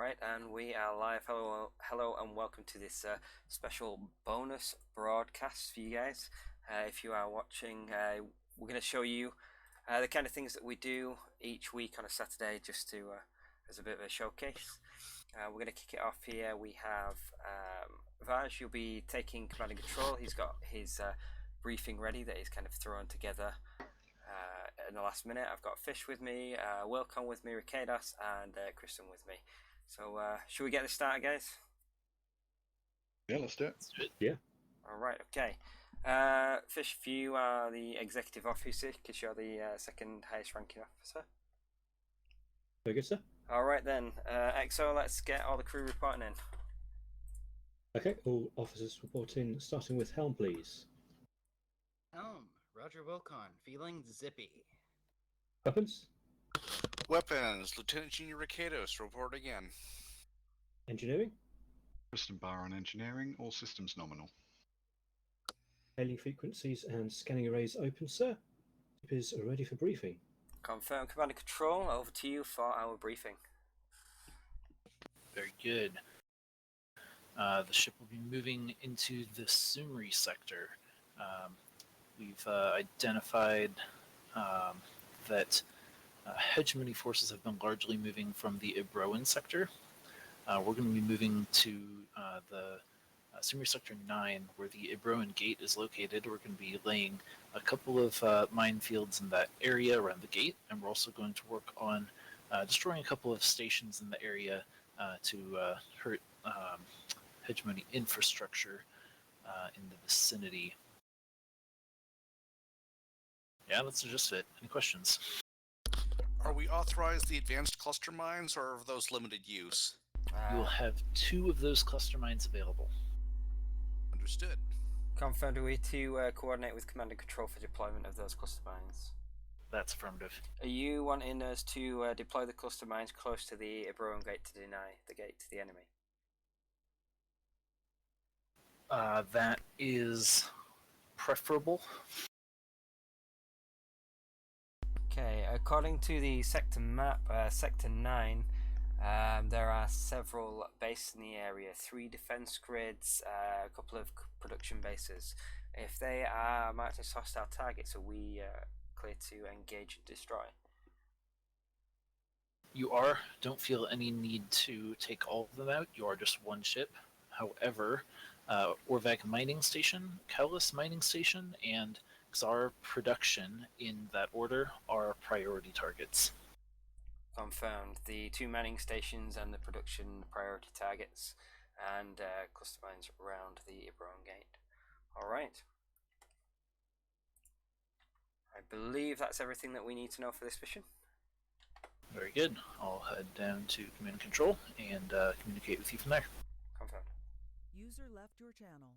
Alright, and we are live. Hello and welcome to this special bonus broadcast for you guys. If you are watching, we're going to show you the kind of things that we do each week on a Saturday, just to as a bit of a showcase. We're going to kick it off here. We have Vaj, you'll be taking command and control. He's got his briefing ready that he's kind of thrown together in the last minute. I've got Fish with me, Wilcon with me, Rikados, and Kristen with me. So should we get this started, guys? Yeah, let's do it. Yeah. All right, okay. Fish, if you are the executive officer, because you're the second highest ranking officer. Very good, sir. All right then, XO, let's get all the crew reporting in. Okay, all officers reporting, starting with Helm, please. Helm, Roger Wilcon, feeling zippy. Weapons? Weapons, Lieutenant Junior Ricados, report again. Engineering? Kristen Barr on engineering, all systems nominal. Hailing frequencies and scanning arrays open, sir. Ship is ready for briefing. Confirm command and control, over to you for our briefing. Very good. The ship will be moving into the Sumri sector. We've identified that hegemony forces have been largely moving from the Ibroan sector. We're going to be moving to the Sumri Sector 9, where the Ibroan Gate is located. We're going to be laying a couple of minefields in that area around the gate, and we're also going to work on destroying a couple of stations in the area to hurt hegemony infrastructure in the vicinity. Yeah, that's just it. Any questions? Are we authorized the advanced cluster mines, or are those limited use? You will have 2 of those cluster mines available. Understood. Confirmed, are we to coordinate with command and control for deployment of those cluster mines? That's affirmative. Are you wanting us to deploy the cluster mines close to the Ibroan Gate to deny the gate to the enemy? That is preferable. Okay, according to the sector map, Sector 9, there are several bases in the area, 3 defense grids, a couple of production bases. If they are marked as hostile targets, are we clear to engage and destroy? You don't feel any need to take all of them out. You are just one ship. However, Orvag Mining Station, Kaulis Mining Station, and Xar Production, in that order, are priority targets. Confirmed. The 2 mining stations and the production priority targets, and cluster mines around the Ibroan Gate. Alright. I believe that's everything that we need to know for this mission. Very good. I'll head down to command and control and communicate with you from there. Confirmed. User left your channel.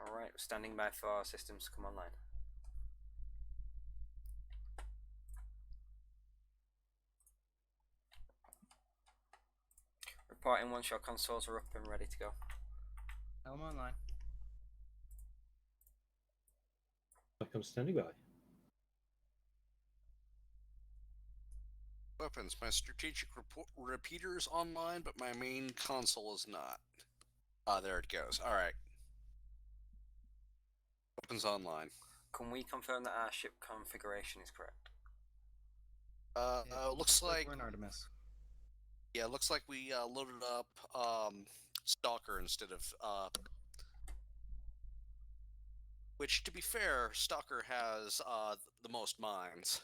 Alright, we're standing by for systems to come online. Reporting once your consoles are up and ready to go. Helm online. I'm standing by. Weapons, my strategic repeater's online, but my main console is not. Ah, there it goes. Alright. Weapons online. Can we confirm that our ship configuration is correct? Looks like we're in Artemis. Yeah, looks like we loaded up Stalker instead of which, to be fair, Stalker has the most mines.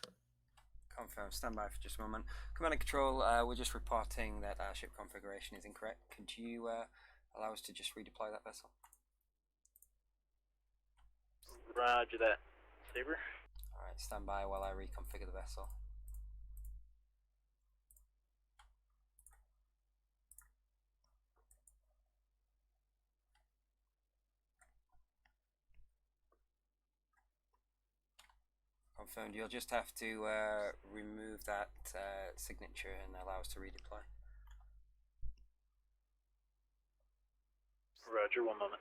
Confirm. Stand by for just a moment. Command and control, we're just reporting that our ship configuration is incorrect. Could you allow us to just redeploy that vessel? Roger that. Saber? Alright, stand by while I reconfigure the vessel. Confirmed. You'll just have to remove that signature and allow us to redeploy. Roger, 1 moment.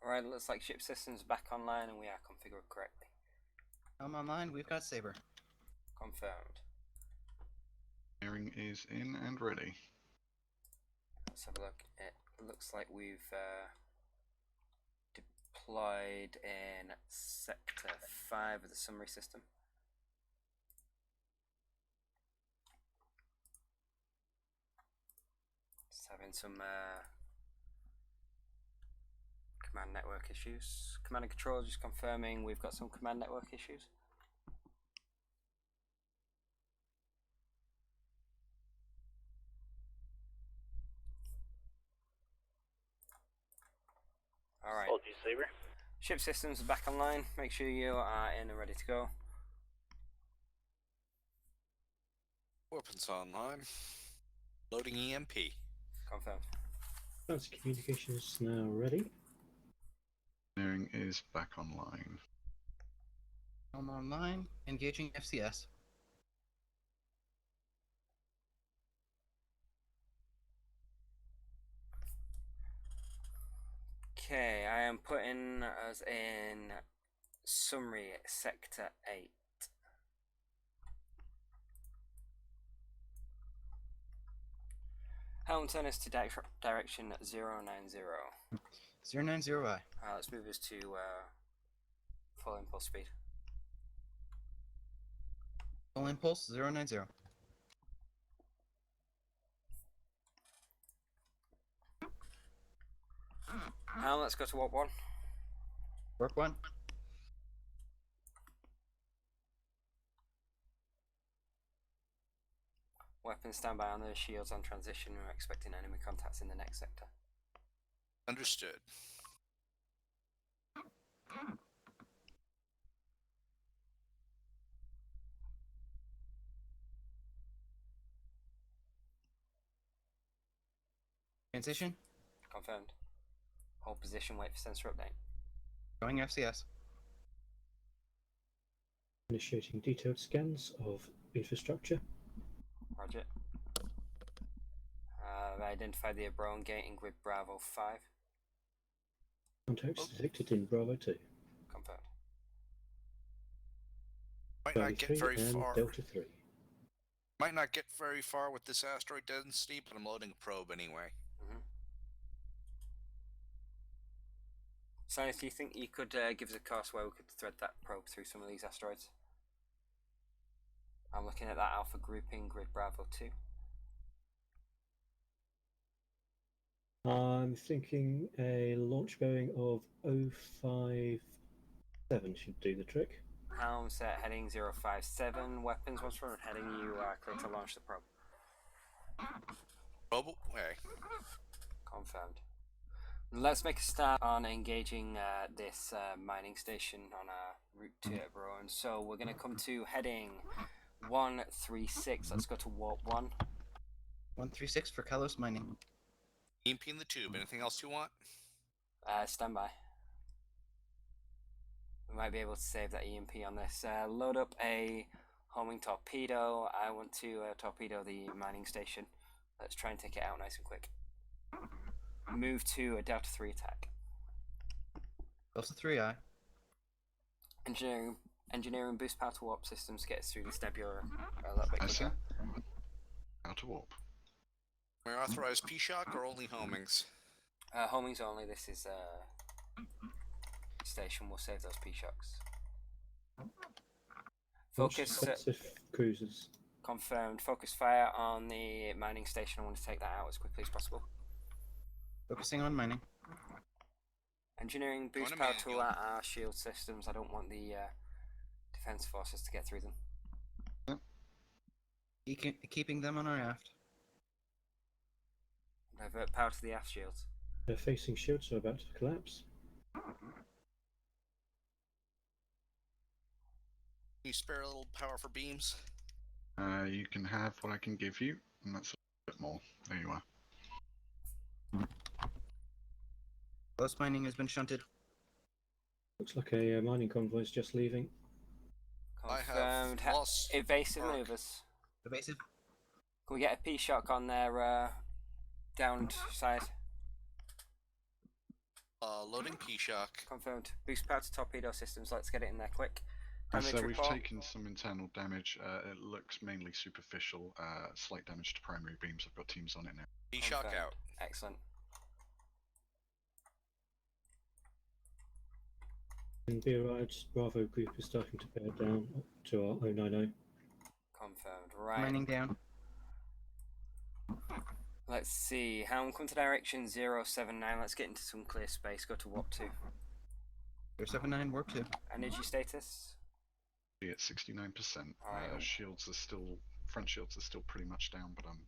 Alright, looks like ship systems back online and we are configured correctly. Helm online, we've got Saber. Confirmed. Engineering is in and ready. Let's have a look. It looks like we've deployed in Sector 5 of the summary system. Just having some command network issues. Command and control just confirming we've got some command network issues. Alright. Hold you, Saber. Ship systems are back online. Make sure you are in and ready to go. Weapons online. Loading EMP. Confirmed. Fancy communications now ready. Engineering is back online. Helm online, engaging FCS. Okay, I am putting us in summary sector 8. Helm turn us to direction 090. 090I. Let's move us to full impulse speed. Full impulse 090. Helm, let's go to warp 1. Warp 1. Weapons standby on the shields on transition. We're expecting enemy contacts in the next sector. Understood. Transition. Confirmed. Hold position, wait for sensor update. Going FCS. Initiating detailed scans of infrastructure. Roger. I've identified the Abron gate in grid Bravo 5. Contacts detected in Bravo 2. Confirmed. Might Charlie not get 3 very and far. Delta 3. Might not get very far with this asteroid density, but I'm loading a probe anyway. Science, do you think you could give us a course where we could thread that probe through some of these asteroids? I'm looking at that alpha grouping, grid Bravo 2. I'm thinking a launch bearing of 057 should do the trick. Helm set heading 057. Weapons, once we're on heading, you are clear to launch the probe. Probe away. Confirmed. Let's make a start on engaging this mining station on our route to Ebron. So we're going to come to heading 136. Let's go to warp 1. 136 for Kalos mining. EMP in the tube. Anything else you want? Stand by. We might be able to save that EMP on this. Load up a homing torpedo. I want to torpedo the mining station. Let's try and take it out nice and quick. Move to a Delta 3 attack. Delta 3I. Engineering boost power to warp systems gets through this nebula a little bit Aye, quicker. sir. How to warp. May I authorize P-Shock or only homings? Homings only. This is station. We'll save those P-Shocks. Focus. Defensive cruisers. Confirmed. Focus fire on the mining station. I want to take that out as quickly as possible. Focusing on mining. Engineering boost Going to power manual. to our shield systems. I don't want the defense forces to get through them. Keeping them on our aft. Divert power to the aft shields. They're facing shields, so about to collapse. Can you spare a little power for beams? You can have what I can give you, and that's a bit more. There you are. Kalos mining has been shunted. Looks like a mining convoy is just leaving. I have Confirmed. lost Evasive arc. maneuvers. Evasive. Can we get a P-Shock on their downed side? Loading P-Shock. Confirmed. Boost power to torpedo systems. Let's get it in there quick. So Damage we've report. taken some internal damage. It looks mainly superficial. Slight damage to primary beams. I've got teams on it now. P-Shock Confirmed. out. Excellent. And BRIDE's Bravo group is starting to bear down to our 090. Confirmed. Right. Mining down. Let's see. Helm, come to direction 079. Let's get into some clear space. Go to warp 2. 079, warp 2. Energy status. Be at 69%. Alright. Shields are still, front shields are still pretty much down, but I'm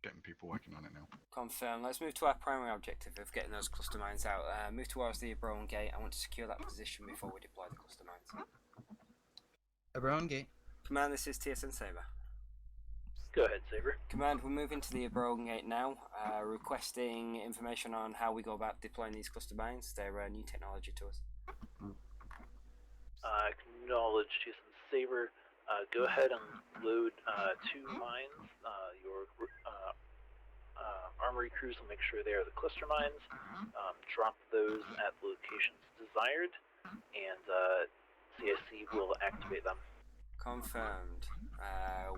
getting people working on it now. Confirmed. Let's move to our primary objective of getting those cluster mines out. Move towards the Abron gate. I want to secure that position before we deploy the cluster mines. Abron gate. Command, this is TSN Saber. Go ahead, Saber. Command, we're moving to the Abron gate now, requesting information on how we go about deploying these cluster mines. They're new technology to us. Acknowledge TSN Saber. Go ahead and load 2 mines. Your armory crews will make sure they are the cluster mines. Drop those at the locations desired, and CSC will activate them. Confirmed.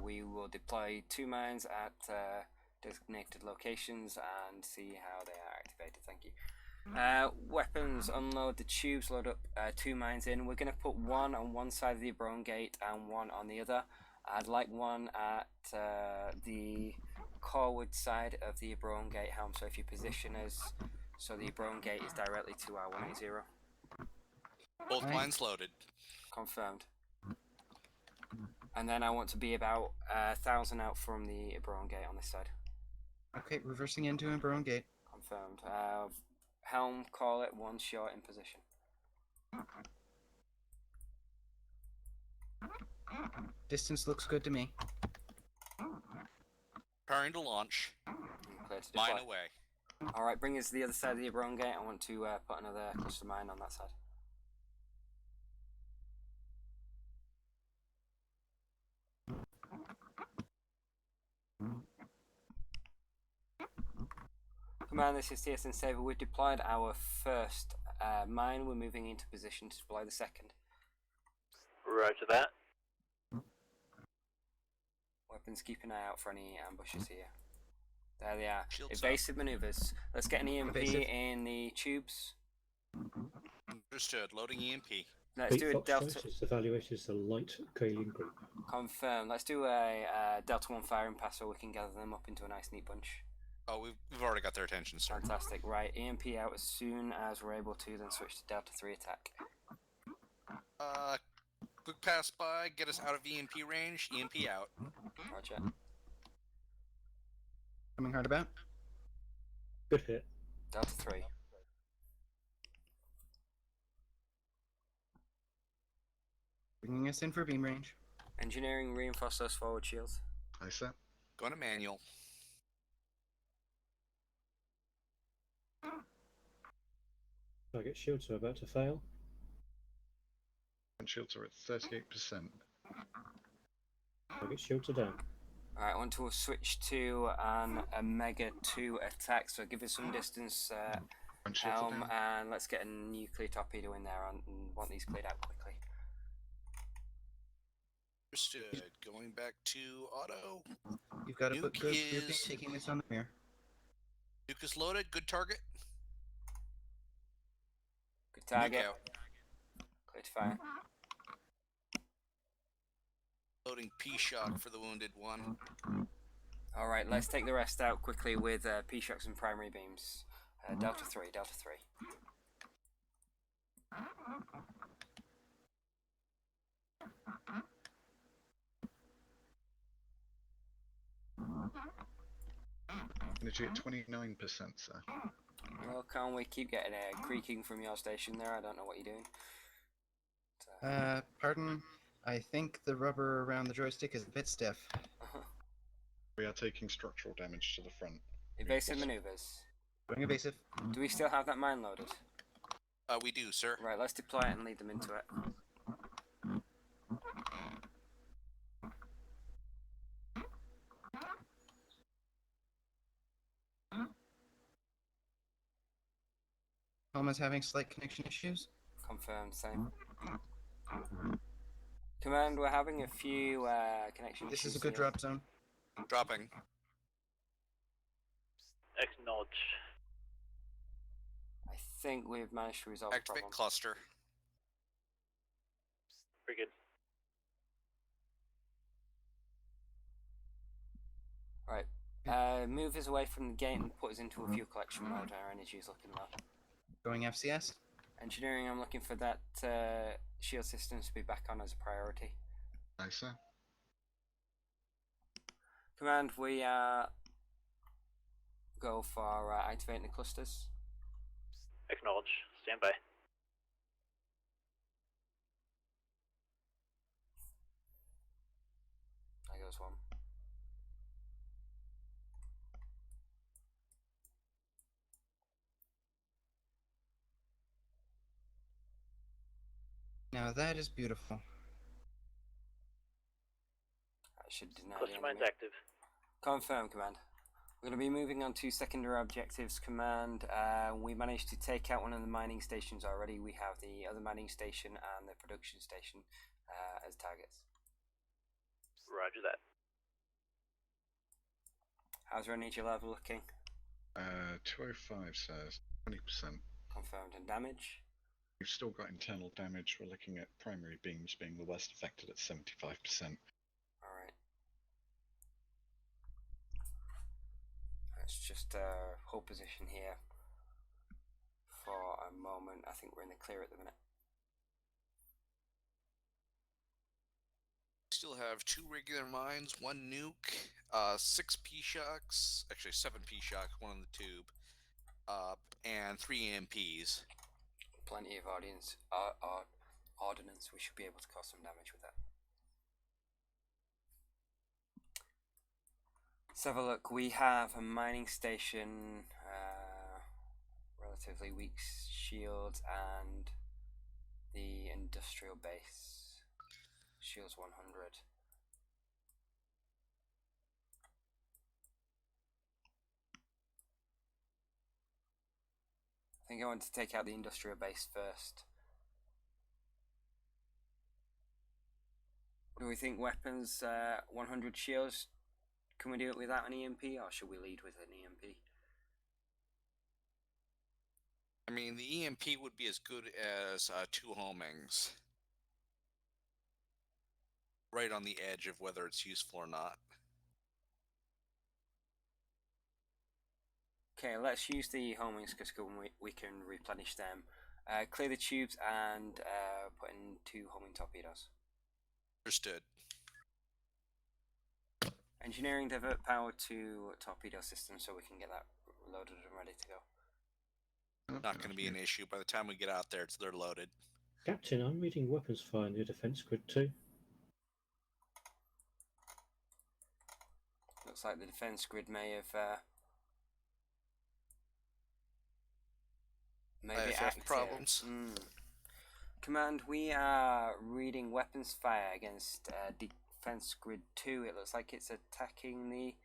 We will deploy 2 mines at designated locations and see how they are activated. Thank you. Weapons, unload the tubes, load up 2 mines in. We're going to put 1 on one side of the Abron gate and 1 on the other. I'd like 1 at the forward side of the Abron gate, Helm, so if you position us so the Abron gate is directly to our 180. Both Nice. mines loaded. Confirmed. And then I want to be about 1,000 out from the Abron gate on this side. Okay, reversing into Abron gate. Confirmed. Helm, call it 1 short in position. Distance looks good to me. Preparing to launch. Clear to deploy. Mine away. Alright, bring us to the other side of the Abron gate. I want to put another cluster mine on that side. Command, this is TSN Saber. We've deployed our first mine. We're moving into position to deploy the second. Roger that. Weapons, keep an eye out for any ambushes here. There they are. Shields Evasive maneuvers. Let's get an EMP Evasive. in the tubes. Understood. Loading EMP. Let's do a Fox Delta. Strikes is evaluated as a light Kaelian group. Confirm. Let's do a Delta 1 firing pass so we can gather them up into a nice neat bunch. Oh, we've already got their attention, sir. Fantastic. Right, EMP out as soon as we're able to, then switch to Delta 3 attack. Quick pass by, get us out of EMP range. EMP out. Roger. Coming hard about. Good hit. Delta 3. Bringing us in for beam range. Engineering, reinforce those forward shields. I set. Going to manual. Target shields are about to fail. Front shields are at 38%. Target shields are down. Alright, I want to switch to an Omega 2 attack, so give us some distance, Front shields are Helm, down. and let's get a nuclear torpedo in there and want these cleared out quickly. Understood. Going back to auto. You've got to put Nuke good is- grouping, taking this on the mirror. Nuke is loaded. Good target. Good target. Nuke out. Clear to fire. Loading P-Shock for the wounded one. Alright, let's take the rest out quickly with P-Shocks and primary beams. Delta 3, Delta 3. Energy at 29%, sir. Well, can't we keep getting a creaking from your station there? I don't know what you're doing. Pardon? I think the rubber around the joystick is a bit stiff. We are taking structural damage to the front. Evasive maneuvers. Going evasive. Do we still have that mine loaded? We do, sir. Right, let's deploy it and lead them into it. Home is having slight connection issues. Confirmed, same. Command, we're having a few connection This issues is a good here. drop zone. Dropping. Acknowledge. I think we've managed to resolve the Activate problem. cluster. Very good. Right. Move us away from the gate and put us into a fuel collection mode. Our energy is looking low. Going FCS. Engineering, I'm looking for that shield system to be back on as a priority. Aye, sir. Command, we go for activating the clusters. Acknowledge. Stand by. There goes one. Now that is beautiful. That should deny Cluster the mines enemy. active. Confirm, Command. We're going to be moving on to secondary objectives, Command. We managed to take out one of the mining stations already. We have the other mining station and the production station as targets. Roger that. How's our energy level looking? 205 says 20%. Confirmed. And damage? We've still got internal damage. We're looking at primary beams being the worst affected at 75%. Alright. Let's just hold position here for a moment. I think we're in the clear at the minute. Still have 2 regular mines, 1 nuke, 6 P-shocks, actually 7 P-shocks, 1 on the tube, and 3 EMPs. Plenty of ordnance. We should be able to cause some damage with that. Let's have a look. We have a mining station, relatively weak shields, and the industrial base. Shields 100. I think I want to take out the industrial base first. Do we think weapons 100 shields? Can we do it without an EMP, or should we lead with an EMP? I mean, the EMP would be as good as 2 homings. Right on the edge of whether it's useful or not. Okay, let's use the homings because we can replenish them. Clear the tubes and put in 2 homing torpedoes. Understood. Engineering, divert power to torpedo system so we can get that loaded and ready to go. Not going to be an issue. By the time we get out there, they're loaded. Captain, I'm reading weapons fire near defense grid 2. Looks like the defense grid may have maybe active problems. Command, we are reading weapons fire against defense grid 2. It looks like it's attacking the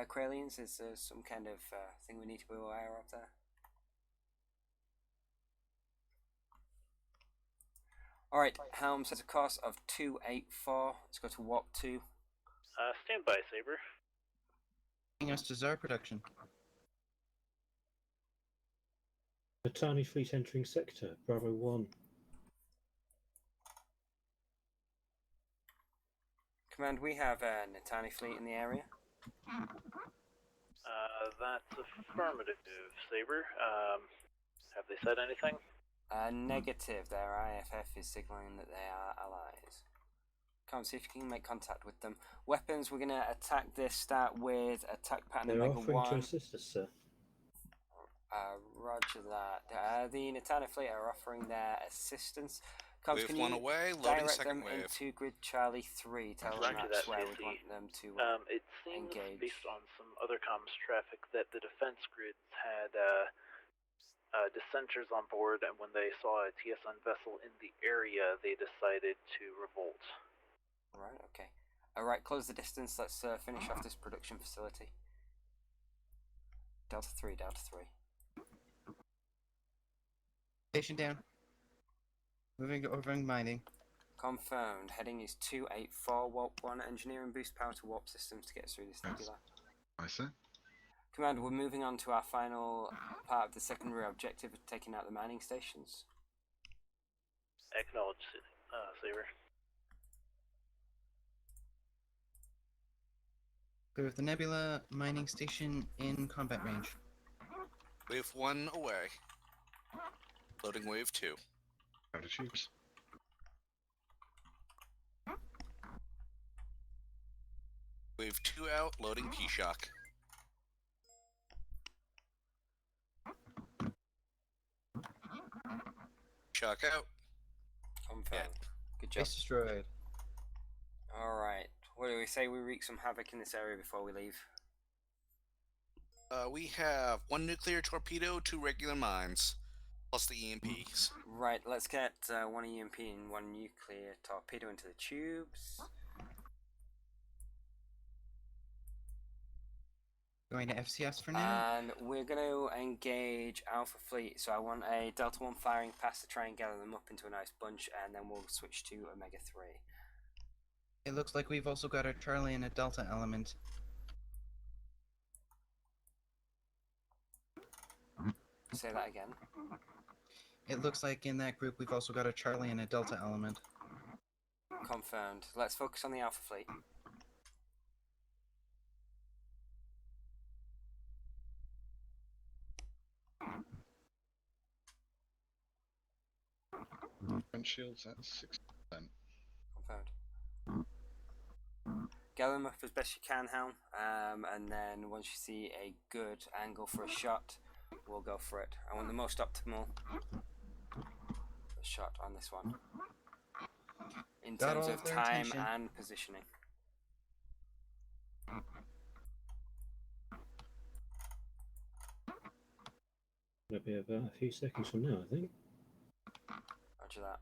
Kralians. Is there some kind of thing we need to be aware of there? Alright, Helms has a course of 284. Let's go to warp 2. Stand by, Saber. Bringing us to Tsar production. Batani fleet entering sector, Bravo 1. Command, we have a Natani fleet in the area. That's affirmative, Saber. Have they said anything? Negative. Their IFF is signaling that they are allies. Come see if you can make contact with them. Weapons, we're going to attack this. Start with attack pattern They're Omega offering 1. to assist us, sir. Roger that. The Natana fleet are offering their assistance. Comes, Wave can 1 you away, loading direct second them wave. into grid Charlie 3? Tell them Roger that's that, where CC. we want them to It seems, engage. based on some other comms traffic, that the defense grids had dissenters on board, and when they saw a TSN vessel in the area, they decided to revolt. Right, okay. Alright, close the distance. Let's finish off this production facility. Delta 3, Delta 3. Station down. Over mining. Confirmed. Heading is 284 Warp 1. Engineering boost power to warp systems to get through this nebula. I see. Commander, we're moving on to our final part of the secondary objective of taking out the mining stations. Acknowledge, Saber. Clear of the nebula. Mining station in combat range. Wave 1 away. Loading wave 2. Out of tubes. Wave 2 out, loading P-Shock. Shock out. Confirmed. Good job. Base destroyed. Alright. What do we say we wreak some havoc in this area before we leave? We have 1 nuclear torpedo, 2 regular mines, plus the EMPs. Right, let's get 1 EMP and 1 nuclear torpedo into the tubes. Going to FCS for now. And we're going to engage Alpha Fleet, so I want a Delta 1 firing pass to try and gather them up into a nice bunch, and then we'll switch to Omega 3. It looks like we've also got a Charlie and a Delta element. Say that again. It looks like in that group we've also got a Charlie and a Delta element. Confirmed. Let's focus on the Alpha Fleet. Front shields at 6%. Confirmed. Gather them up as best you can, Helm, and then once you see a good angle for a shot, we'll go for it. I want the most optimal shot on this one. In Got terms all of of their time attention. and positioning. It'll be about a few seconds from now, I think. Roger that.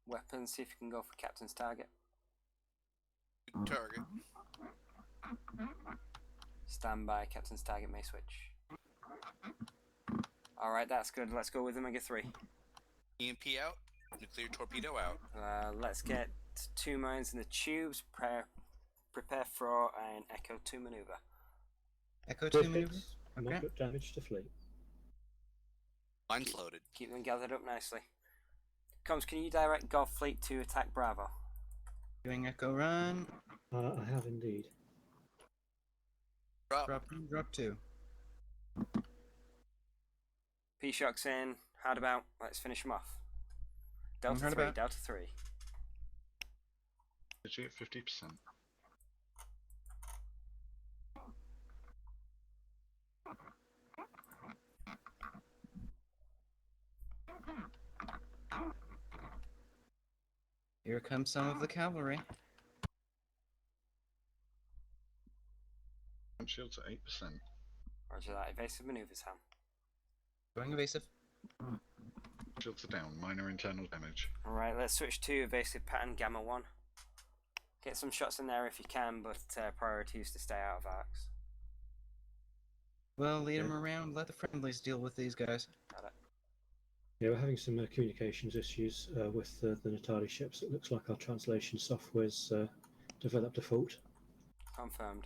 Weapons, see if you can go for Captain's target. Target. Stand by, Captain's target may switch. Alright, that's good. Let's go with Omega 3. EMP out, nuclear torpedo out. Let's get 2 mines in the tubes. Prepare for an Echo 2 maneuver. Echo 2 Good maneuver. hits, Okay. moderate damage to fleet. Mine's loaded. Keep them gathered up nicely. Combs, can you direct Gov Fleet to attack Bravo? Doing Echo run. I have indeed. Drop. Drop 2. P-Shock's in. Hard about. Let's finish them off. Delta hard 3, about. Delta 3. Energy at 50%. Here comes some of the cavalry. Front shields at 8%. Roger that. Evasive maneuvers, Ham. Going evasive. Shields are down. Minor internal damage. Alright, let's switch to evasive pattern Gamma 1. Get some shots in there if you can, but priority is to stay out of arcs. Well, lead them around. Let the friendlies deal with these guys. Got it. Yeah, we're having some communications issues with the Natali ships. It looks like our translation software's developed a fault. Confirmed.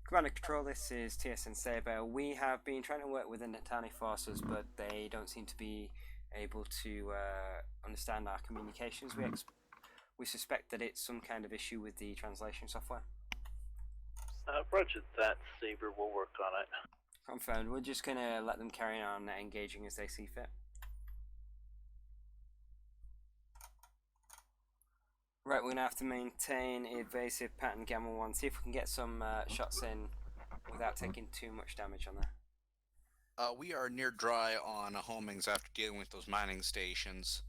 Commander Control, this is TSN Saber. We have been trying to work with the Natani forces, but they don't seem to be able to understand our communications. We suspect that it's some kind of issue with the translation software. Roger that, Saber. We'll work on it. Confirmed. We're just going to let them carry on engaging as they see fit. Right, we're going to have to maintain evasive pattern Gamma 1. See if we can get some shots in without taking too much damage on there. We are near dry on homings after dealing with those mining stations.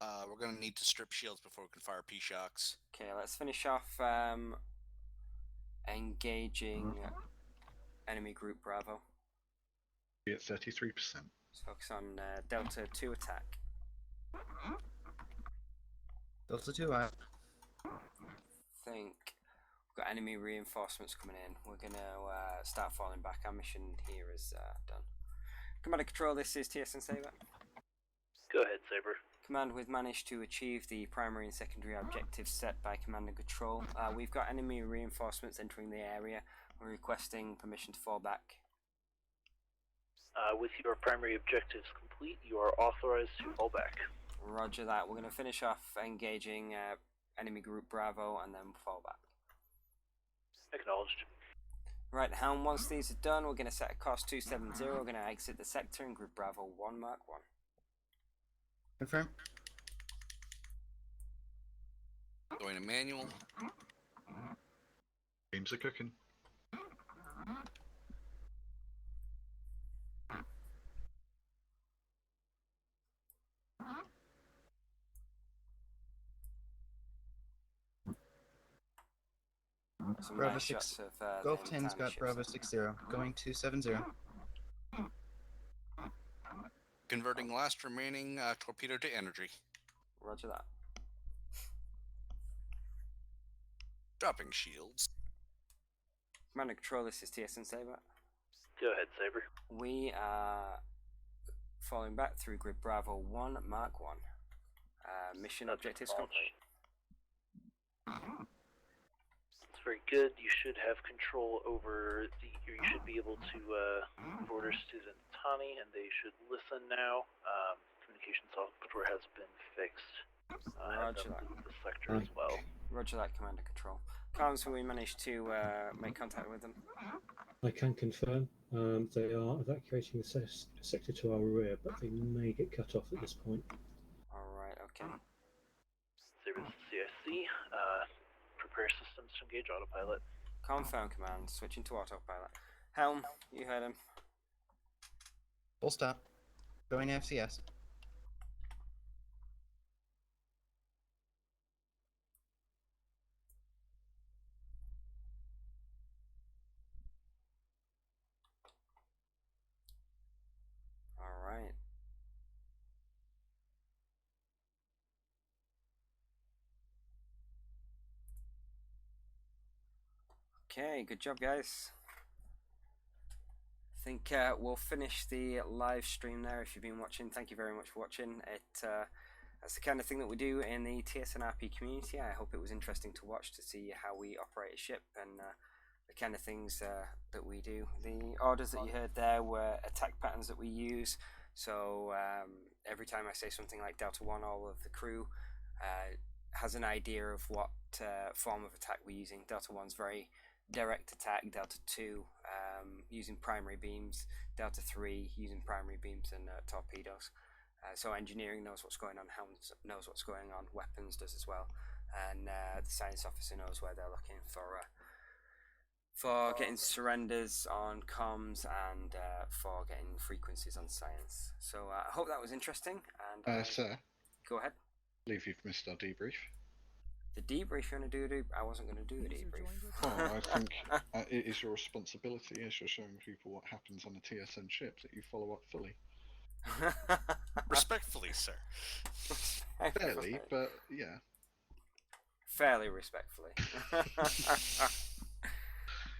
We're going to need to strip shields before we can fire P-Shocks. Okay, let's finish off engaging enemy group Bravo. Be at 33%. Let's focus on Delta 2 attack. Delta 2 out. Think we're Got enemy reinforcements coming in. We're going to start falling back. Our mission here is done. Command and Control, this is TSN Saber. Go ahead, Saber. Command, we've managed to achieve the primary and secondary objectives set by Command and Control. We've got enemy reinforcements entering the area. We're requesting permission to fall back. With your primary objectives complete, you are authorized to fall back. Roger that. We're going to finish off engaging enemy group Bravo and then fall back. Acknowledged. Right, Helm, once these are done, we're going to set a course 270. We're going to exit the sector in group Bravo 1 Mark 1. Confirm. Going to manual. Beams are cooking. Some Bravo nice 6. shots of Golf the 10's Nitani got ships. Bravo 6-0. Going 270. Converting last remaining torpedo to energy. Roger that. Dropping shields. Command and Control, this is TSN Saber. Go ahead, Saber. We are falling back through grid Bravo 1 Mark 1. Mission That's objectives acknowledged. complete. It's very good. You should have control over the. You should be able to give orders to the Nitani, and they should listen now. Communication software has been fixed. Roger that. The sector as well. Roger that, Command and Control. Comms, we managed to make contact with them. I can confirm they are evacuating the sector to our rear, but they may get cut off at this point. Alright, okay. Saber, this is CIC. Prepare systems to engage autopilot. Confirm, Command. Switching to autopilot. Helm, you heard him. Full stop. Going to FCS. Alright. Okay, good job, guys. I think we'll finish the live stream there. If you've been watching, thank you very much for watching. That's the kind of thing that we do in the TSNRP community. I hope it was interesting to watch, to see how we operate a ship and the kind of things that we do. The orders that you heard there were attack patterns that we use. So every time I say something like Delta 1, all of the crew has an idea of what form of attack we're using. Delta 1's very direct attack, Delta 2 using primary beams, Delta 3 using primary beams and torpedoes. So engineering knows what's going on, Helms knows what's going on, weapons does as well, and the science officer knows where they're looking for getting surrenders on comms and for getting frequencies on science. So I hope that was interesting. And Sir, go ahead. I believe you've missed our debrief. The debrief, you're going to do a debrief? I wasn't going to do a debrief. Oh, I think it is your responsibility as you're showing people what happens on a TSN ship that you follow up fully. Respectfully, sir. Fairly, but yeah. Fairly respectfully.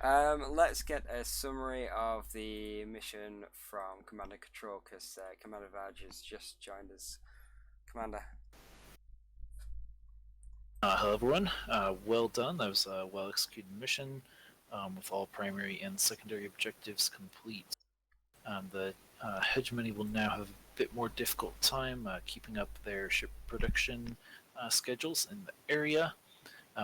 Let's get a summary of the mission from Commander Control, because Commander Vaj has just joined us. Commander. Hello everyone, well done. That was a well executed mission with all primary and secondary objectives complete. The hegemony will now have a bit more difficult time keeping up their ship production schedules in the area.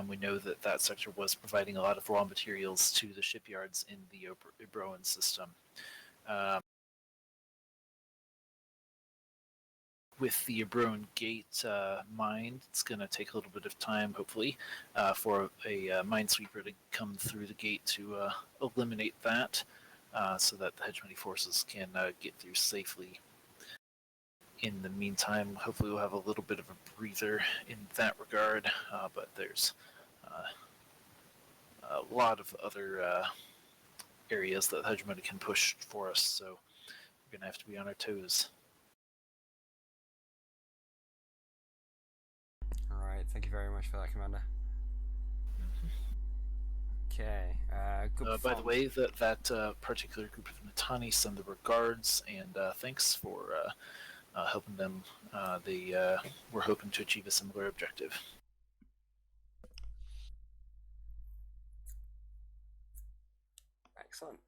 We know that that sector was providing a lot of raw materials to the shipyards in the Ibroan system. With the Ibroan Gate mine, it's going to take a little bit of time, hopefully, for a minesweeper to come through the gate to eliminate that, so that the hegemony forces can get through safely. In the meantime, hopefully we'll have a little bit of a breather in that regard, but there's a lot of other areas that the hegemony can push for us, so we're going to have to be on our toes. Alright, thank you very much for that, Commander. Okay. Good By the performance. way, that particular group of Natani send the regards and thanks for helping them. They were hoping to achieve a similar objective. Excellent.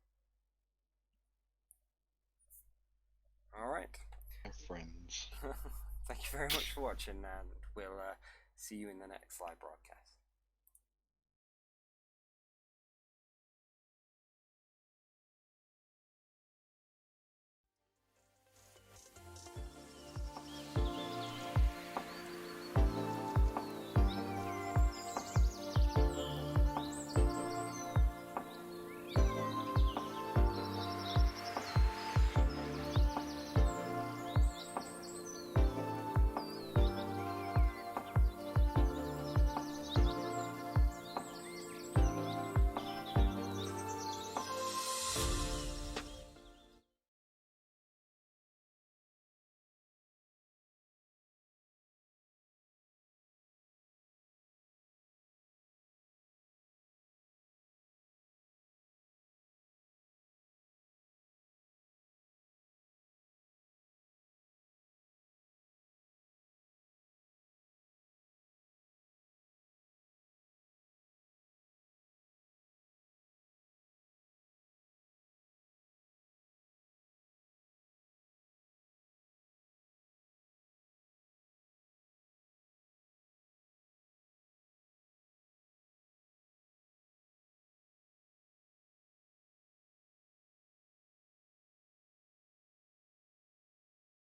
All right. My friends. Thank you very much for watching, and we'll see you in the next live broadcast.